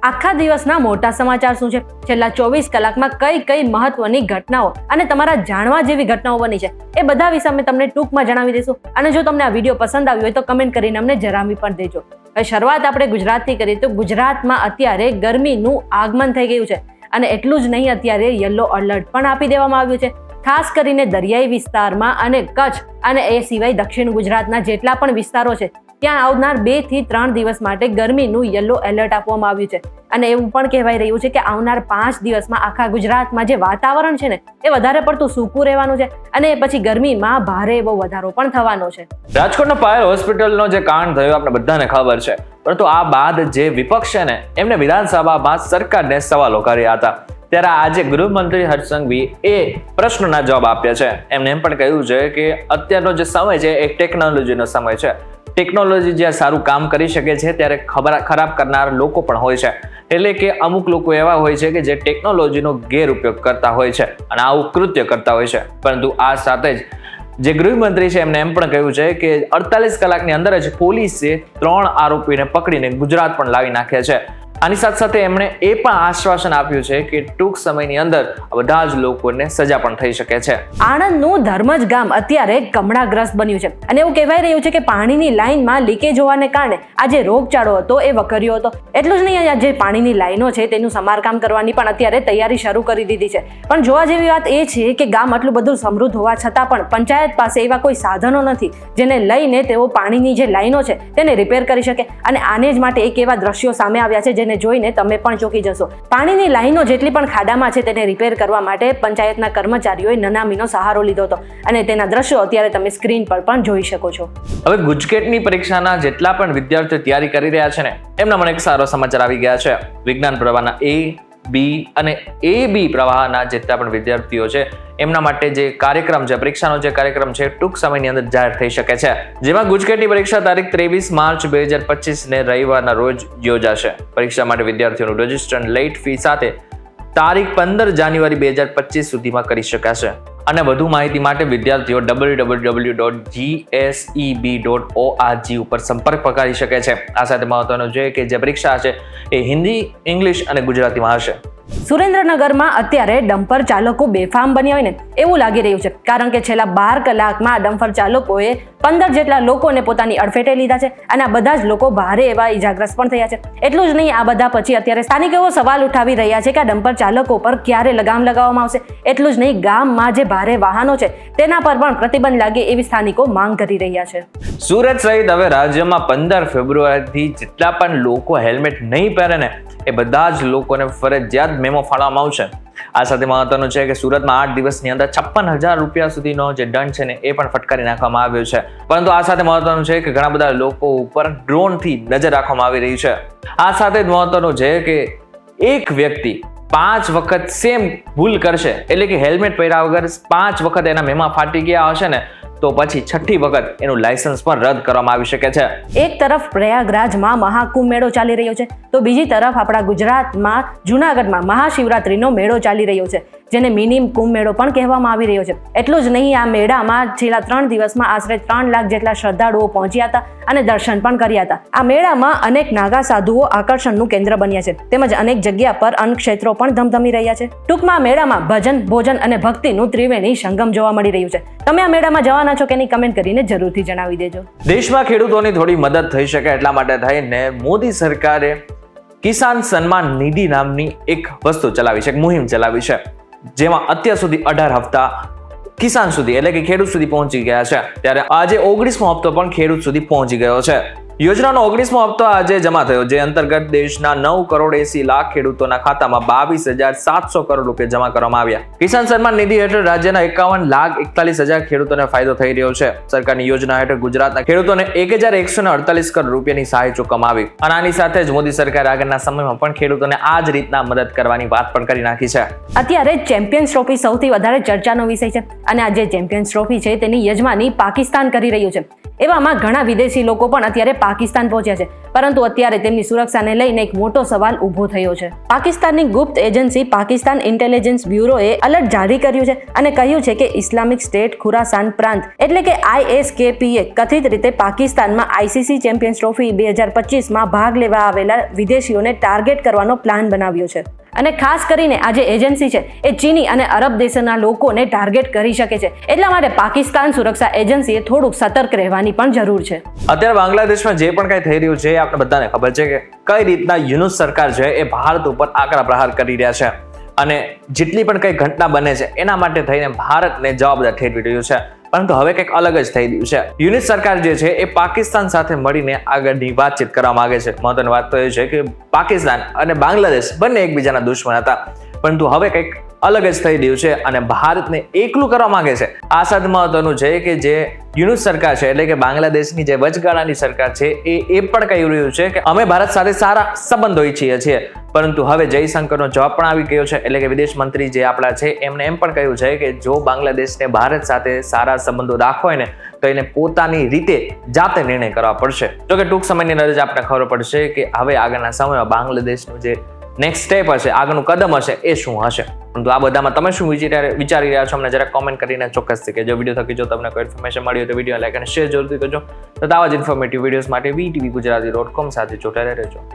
આખા દિવસના મોટા સમાચાર શું છે, છેલ્લા 24 કલાકમાં કઈ કઈ મહત્વની ઘટનાઓ અને તમારા જાણવા જેવી ઘટનાઓ બની છે, એ બધા વિશે અમે તમને ટૂંકમાં જણાવી દઈશું. અને જો તમને આ વિડીયો પસંદ આવ્યો હોય તો કમેન્ટ કરીને અમને જણાવી પણ દેજો. હવે શરૂઆત આપણે ગુજરાતથી કરીએ તો ગુજરાતમાં અત્યારે ગરમીનું આગમન થઈ ગયું છે અને એટલું જ નહીં, અત્યારે યલો એલર્ટ પણ આપી દેવામાં આવ્યું છે, ખાસ કરીને દરિયાઈ વિસ્તારમાં અને કચ્છ અને એ સિવાય દક્ષિણ ગુજરાતના જેટલા પણ વિસ્તારો છે ત્યાં આવનાર 2 થી 3 દિવસ માટે ગરમીનું યલો એલર્ટ આપવામાં આવ્યું છે. અને એવું પણ કહેવાય રહ્યું છે કે આવનાર 5 દિવસમાં આખા ગુજરાતમાં જે વાતાવરણ છે ને એ વધારે પડતું સૂકું રહેવાનું છે અને પછી ગરમીમાં ભારે એવો વધારો પણ થવાનો છે. રાજકોટનો પાયલ હોસ્પિટલનો જે કાંડ થયો આપણે બધાને ખબર છે, પરંતુ આ બાદ જે વિપક્ષ છે ને એમને વિધાનસભામાં સરકારને સવાલો કર્યા હતા. ત્યારે આજે ગૃહમંત્રી હર્ષ સંઘવી એ પ્રશ્નના જવાબ આપ્યા છે. એમને એમ પણ કહ્યું છે કે અત્યારનો જે સમય છે એ ટેકનોલોજીનો સમય છે. ટેકનોલોજી જ્યાં સારું કામ કરી શકે છે ત્યારે ખરાબ કરનાર લોકો પણ હોય છે. એટલે કે અમુક લોકો એવા હોય છે કે જે ટેકનોલોજીનો ગેરઉપયોગ કરતા હોય છે અને આવું કૃત્ય કરતા હોય છે. પરંતુ આ સાથે જ જે ગૃહમંત્રી છે એમને એમ પણ કહ્યું છે કે 48 કલાકની અંદર જ પોલીસે 3 આરોપીને પકડીને ગુજરાત પણ લાવી નાખ્યા છે. આની સાથે સાથે એમણે એ પણ આશ્વાસન આપ્યું છે કે ટૂંક સમયની અંદર બધા જ લોકોને સજા પણ થઈ શકે છે. આણંદનું ધર્મજ ગામ અત્યારે કમળાગ્રસ્ત બન્યું છે અને એવું કહેવાય રહ્યું છે કે પાણીની લાઈનમાં લીકેજ હોવાને કારણે આ જે રોગચાળો હતો એ વકર્યો હતો. એટલું જ નહીં, જે પાણીની લાઈનો છે તેનું સમારકામ કરવાની પણ અત્યારે તૈયારી શરૂ કરી દીધી છે. પણ જોવા જેવી વાત એ છે કે ગામ આટલું બધું સમૃદ્ધ હોવા છતાં પણ પંચાયત પાસે એવા કોઈ સાધનો નથી જેને લઈને તેઓ પાણીની જે લાઈનો છે તેને રિપેર કરી શકે. અને આને જ માટે એક એવા દ્રશ્યો સામે આવ્યા છે જેને જોઈને તમે પણ ચોંકી જશો. પાણીની લાઈનો જેટલી પણ ખાડામાં છે તેને રિપેર કરવા માટે પંચાયતના કર્મચારીઓએ નનામીનો સહારો લીધો હતો અને તેના દ્રશ્યો અત્યારે તમે સ્ક્રીન પર પણ જોઈ શકો છો. હવે ગુજકેટની પરીક્ષાના જેટલા પણ વિદ્યાર્થીઓ તૈયારી કરી રહ્યા છે ને એમના મને એક સારો સમાચાર આવી ગયા છે. વિજ્ઞાન પ્રવાહના A, B અને AB પ્રવાહના જેટલા પણ વિદ્યાર્થીઓ છે એમના માટે જે કાર્યક્રમ છે, પરીક્ષાનો જે કાર્યક્રમ છે ટૂંક સમયની અંદર જાહેર થઈ શકે છે. જેમાં ગુજકેટની પરીક્ષા તારીખ 23 માર્ચ 2025 ને રવિવારના રોજ યોજાશે. પરીક્ષા માટે વિદ્યાર્થીઓનું રજીસ્ટ્રેશન લેટ ફી સાથે તારીખ 15 જાન્યુઆરી 2025 સુધીમાં કરી શકાશે. અને વધુ માહિતી માટે વિદ્યાર્થીઓ www.gseb.org ઉપર સંપર્ક કરી શકે છે. આ સાથે મહત્વનું છે કે જે પરીક્ષા છે એ હિન્દી, ઇંગ્લિશ અને ગુજરાતીમાં હશે. સુરેન્દ્રનગરમાં અત્યારે ડમ્પર ચાલકો બેફામ બન્યા હોય ને એવું લાગી રહ્યું છે, કારણ કે છેલ્લા 12 કલાકમાં ડમ્પર ચાલકોએ 15 જેટલા લોકોને પોતાની અડફેટે લીધા છે અને આ બધા જ લોકો ભારે એવા ઈજાગ્રસ્ત પણ થયા છે. એટલું જ નહીં, આ બધા પછી અત્યારે સ્થાનિકો સવાલ ઉઠાવી રહ્યા છે કે આ ડમ્પર ચાલકો પર ક્યારે લગામ લગાવવામાં આવશે. એટલું જ નહીં, ગામમાં જે ભારે વાહનો છે તેના પર પણ પ્રતિબંધ લાગે એવી સ્થાનિકો માંગ કરી રહ્યા છે. સુરત સહિત હવે રાજ્યમાં 15 ફેબ્રુઆરીથી જેટલા પણ લોકો હેલ્મેટ નહીં પહેરે ને એ બધા જ લોકોને ફરજિયાત મેમો ફાળવવામાં આવશે. આ સાથે મહત્વનું છે કે સુરતમાં 8 દિવસની અંદર 56,000 રૂપિયા સુધીનો જે દંડ છે ને એ પણ ફટકારી નાખવામાં આવ્યો છે. પરંતુ આ સાથે મહત્વનું છે કે ઘણા બધા લોકો ઉપર ડ્રોનથી નજર રાખવામાં આવી રહી છે. આ સાથે જ મહત્વનું છે કે એક વ્યક્તિ 5 વખત સેમ ભૂલ કરશે, એટલે કે હેલ્મેટ પહેર્યા વગર 5 વખત એના મેમા ફાટી ગયા હશે ને તો પછી 6ઠી વખત એનું લાયસન્સ પણ રદ કરવામાં આવી શકે છે. એક તરફ પ્રયાગરાજમાં મહાકુંભ મેળો ચાલી રહ્યો છે તો બીજી તરફ આપણા ગુજરાતમાં જૂનાગઢમાં મહાશિવરાત્રીનો મેળો ચાલી રહ્યો છે, જેને મિની કુંભ મેળો પણ કહેવામાં આવી રહ્યો છે. એટલું જ નહીં, આ મેળામાં છેલ્લા 3 દિવસમાં આશરે 3 લાખ જેટલા શ્રદ્ધાળુઓ પહોંચ્યા હતા અને દર્શન પણ કર્યા હતા. આ મેળામાં અનેક નાગા સાધુઓ આકર્ષણનું કેન્દ્ર બન્યા છે, તેમજ અનેક જગ્યા પર અન્ન ક્ષેત્રો પણ ધમધમી રહ્યા છે. ટૂંકમાં મેળામાં ભજન, ભોજન અને ભક્તિનું ત્રિવેણી સંગમ જોવા મળી રહ્યું છે. તમે આ મેળામાં જવાના છો કે નહીં કમેન્ટ કરીને જરૂરથી જણાવી દેજો. દેશમાં ખેડૂતોની થોડી મદદ થઈ શકે એટલા માટે થઈને મોદી સરકારે કિસાન સન્માન નિધિ નામની એક વસ્તુ ચલાવી છે, એક મુહિમ ચલાવી છે, જેમાં અત્યાર સુધી 18 હપ્તા કિસાન સુધી એટલે કે ખેડૂત સુધી પહોંચી ગયા છે. ત્યારે આજે 19મો હપ્તો પણ ખેડૂત સુધી પહોંચી ગયો છે. યોજનાનો 19મો હપ્તો આજે જમા થયો, જે અંતર્ગત દેશના 9 કરોડ 80 લાખ ખેડૂતોના ખાતામાં 22,700 કરોડ રૂપિયા જમા કરવામાં આવ્યા. કિસાન સન્માન નિધિ હેઠળ રાજ્યના 51,41,000 ખેડૂતોને ફાયદો થઈ રહ્યો છે. સરકારની યોજના હેઠળ ગુજરાતના ખેડૂતોને 1,148 કરોડ રૂપિયાની સહાય ચૂકવવામાં આવી. અને આની સાથે જ મોદી સરકારે આગળના સમયમાં પણ ખેડૂતોને આ જ રીતના મદદ કરવાની વાત પણ કરી નાખી છે. અત્યારે ચેમ્પિયન્સ ટ્રોફી સૌથી વધારે ચર્ચાનો વિષય છે અને આ જે ચેમ્પિયન્સ ટ્રોફી છે તેની યજમાની પાકિસ્તાન કરી રહ્યું છે. એવામાં ઘણા વિદેશી લોકો પણ અત્યારે પાકિસ્તાન પહોંચ્યા છે, પરંતુ અત્યારે તેમની સુરક્ષાને લઈને એક મોટો સવાલ ઊભો થયો છે. પાકિસ્તાનની ગુપ્ત એજન્સી પાકિસ્તાન ઇન્ટેલિજન્સ બ્યુરોએ એલર્ટ જારી કર્યું છે અને કહ્યું છે કે ઇસ્લામિક સ્ટેટ ખુરાસાન પ્રાંત એટલે કે ISKP કથિત રીતે પાકિસ્તાનમાં ICC ચેમ્પિયન્સ ટ્રોફી 2025માં ભાગ લેવા આવેલા વિદેશીઓને ટાર્ગેટ કરવાનો પ્લાન બનાવ્યો છે. અને ખાસ કરીને આ જે એજન્સી છે એ ચીની અને અરબ દેશોના લોકોને ટાર્ગેટ કરી શકે છે. એટલા માટે પાકિસ્તાન સુરક્ષા એજન્સીએ થોડુંક સતર્ક રહેવાની પણ જરૂર છે. અત્યારે બાંગ્લાદેશમાં જે પણ કંઈ થઈ રહ્યું છે એ આપણે બધાને ખબર છે કે કઈ રીતના યુનુસ સરકાર છે એ ભારત ઉપર આકરા પ્રહાર કરી રહ્યા છે અને જેટલી પણ કઈ ઘટના બને છે એના માટે થઈને ભારતને જવાબદાર ઠેરવી રહ્યું છે. પરંતુ હવે કંઈક અલગ જ થઈ રહ્યું છે. યુનિસ સરકાર જે છે એ પાકિસ્તાન સાથે મળીને આગળની વાતચીત કરવા માંગે છે. મહત્વની વાત તો એ છે કે પાકિસ્તાન અને બાંગ્લાદેશ બંને એકબીજાના દુશ્મન હતા, પરંતુ હવે કંઈક અલગ જ થઈ રહ્યું છે અને ભારતને એકલું કરવા માંગે છે. આ સાથે મહત્વનું છે કે જે યુનુસ સરકાર છે એટલે કે બાંગ્લાદેશની જે વચગાળાની સરકાર છે એ પણ કહી રહ્યું છે કે અમે ભારત સાથે સારા સંબંધો ઈચ્છીએ છીએ, પરંતુ હવે જયશંકરનો જવાબ પણ આવી ગયો છે. એટલે કે વિદેશ મંત્રી જે આપણા છે એમણે એમ પણ કહ્યું છે કે જો બાંગ્લાદેશને ભારત સાથે સારા સંબંધો રાખવા હોય ને તો એને પોતાની રીતે જાતે નિર્ણય કરવા પડશે. જો કે ટૂંક સમયની અંદર જ આપણને ખબર પડશે કે હવે આગળના સમયમાં બાંગ્લાદેશનું જે નેક્સ્ટ સ્ટેપ હશે, આગળનું કદમ હશે એ શું હશે. પરંતુ આ બધામાં તમે શું વિચારી રહ્યા છો અમને જરા કોમેન્ટ કરીને ચોક્કસથી કહેજો. વિડીયો થકી જો તમને કોઈ ઇન્ફોર્મેશન મળી હોય તો વિડીયો લાઈક અને શેર જરૂરથી કરજો. તો આવા જ ઇન્ફોર્મેટિવ વિડીયોઝ માટે VTV Gujarati.com સાથે જોડાયેલા રહેજો.